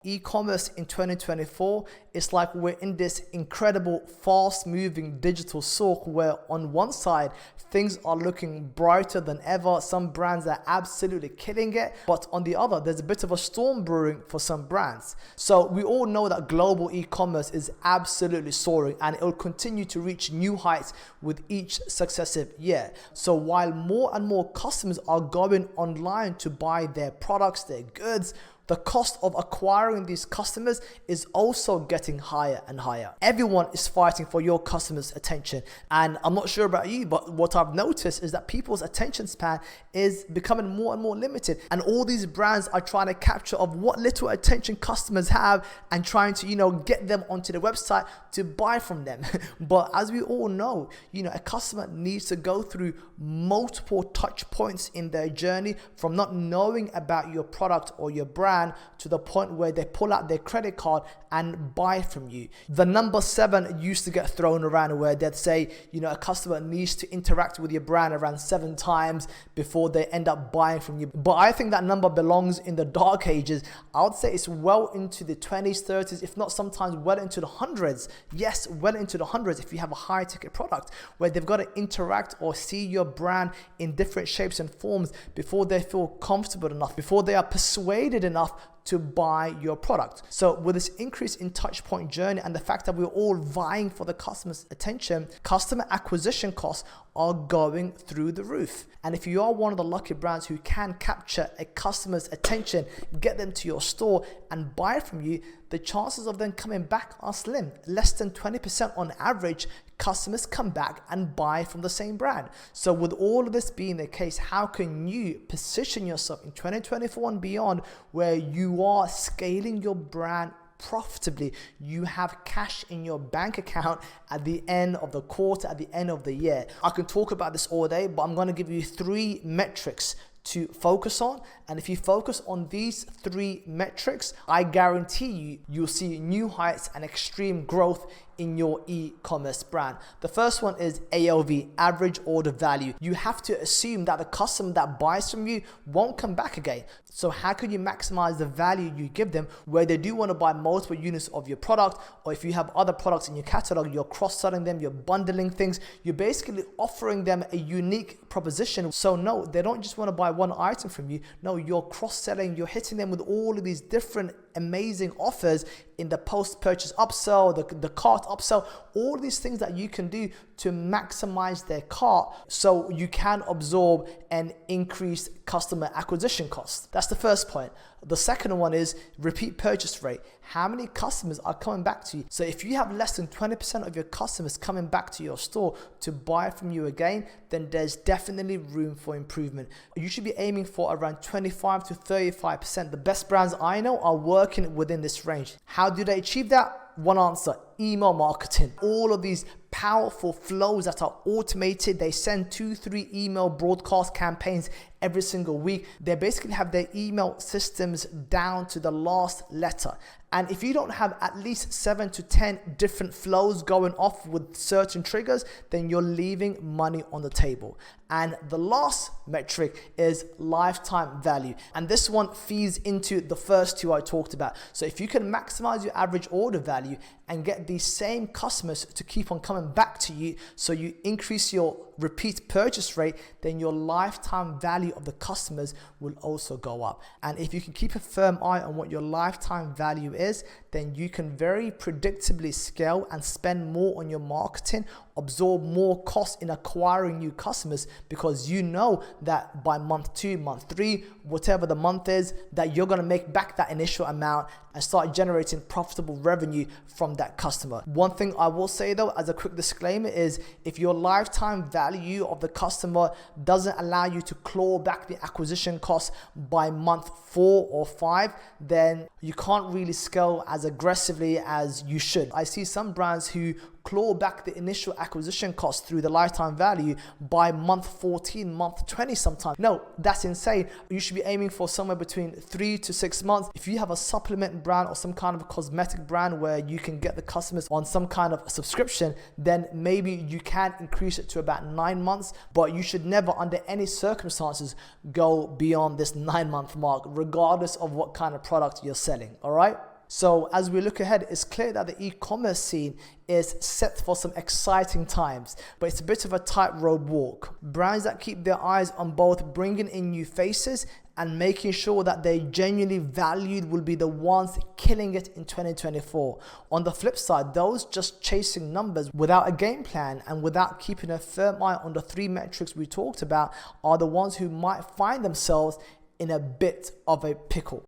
E-commerce in 2024, it's like we're in this incredible, fast-moving digital souk where on one side, things are looking brighter than ever. Some brands are absolutely killing it. But on the other, there's a bit of a storm brewing for some brands. So we all know that global e-commerce is absolutely soaring and it will continue to reach new heights with each successive year. So while more and more customers are going online to buy their products, their goods, the cost of acquiring these customers is also getting higher and higher. Everyone is fighting for your customers' attention. And I'm not sure about you, but what I've noticed is that people's attention span is becoming more and more limited. And all these brands are trying to capture of what little attention customers have and trying to, get them onto the website to buy from them. But as we all know, a customer needs to go through multiple touch points in their journey from not knowing about your product or your brand to the point where they pull out their credit card and buy from you. The number 7 used to get thrown around where they'd say, a customer needs to interact with your brand around 7 times before they end up buying from you. But I think that number belongs in the dark ages. I would say it's well into the 20s, 30s, if not sometimes well into the hundreds. Yes, well into the hundreds if you have a high ticket product where they've got to interact or see your brand in different shapes and forms before they feel comfortable enough, before they are persuaded enough to buy your product. So with this increase in touch point journey and the fact that we're all vying for the customer's attention, customer acquisition costs are going through the roof. And if you are one of the lucky brands who can capture a customer's attention, get them to your store and buy from you, the chances of them coming back are slim. Less than 20% on average, customers come back and buy from the same brand. So with all of this being the case, how can you position yourself in 2024 and beyond where you are scaling your brand profitably? You have cash in your bank account at the end of the quarter, at the end of the year. I can talk about this all day, but I'm going to give you 3 metrics to focus on. And if you focus on these 3 metrics, I guarantee you'll see new heights and extreme growth in your e-commerce brand. The first one is AOV, average order value. You have to assume that the customer that buys from you won't come back again. So how can you maximize the value you give them where they do want to buy multiple units of your product, or if you have other products in your catalog, you're cross-selling them, you're bundling things, you're basically offering them a unique proposition. So no, they don't just want to buy one item from you. No, you're cross-selling, you're hitting them with all of these different amazing offers in the post-purchase upsell, the cart upsell, all these things that you can do to maximize their cart so you can absorb an increased customer acquisition cost. That's the first point. The second one is repeat purchase rate. How many customers are coming back to you? So if you have less than 20% of your customers coming back to your store to buy from you again, then there's definitely room for improvement. You should be aiming for around 25 to 35%. The best brands I know are working within this range. How do they achieve that? One answer: email marketing. All of these powerful flows that are automated. They send 2-3 email broadcast campaigns every single week. They basically have their email systems down to the last letter. And if you don't have at least 7 to 10 different flows going off with certain triggers, then you're leaving money on the table. And the last metric is lifetime value. And this one feeds into the first 2 I talked about. So if you can maximize your average order value and get these same customers to keep on coming back to you, so you increase your repeat purchase rate, then your lifetime value of the customers will also go up. And if you can keep a firm eye on what your lifetime value is, then you can very predictably scale and spend more on your marketing, absorb more costs in acquiring new customers, because you know that by month 2, month 3, whatever the month is, that you're going to make back that initial amount and start generating profitable revenue from that customer. One thing I will say though, as a quick disclaimer, is if your lifetime value of the customer doesn't allow you to claw back the acquisition costs by month 4 or 5, then you can't really scale as aggressively as you should. I see some brands who claw back the initial acquisition cost through the lifetime value by month 14, month 20 sometimes. No, that's insane. You should be aiming for somewhere between 3 to 6 months. If you have a supplement brand or some kind of a cosmetic brand where you can get the customers on some kind of subscription, then maybe you can increase it to about 9 months, but you should never under any circumstances go beyond this 9-month mark, regardless of what kind of product you're selling. All right? So as we look ahead, it's clear that the e-commerce scene is set for some exciting times, but it's a bit of a tightrope walk. Brands that keep their eyes on both bringing in new faces and making sure that they're genuinely valued will be the ones killing it in 2024. On the flip side, those just chasing numbers without a game plan and without keeping a firm eye on the 3 metrics we talked about are the ones who might find themselves in a bit of a pickle.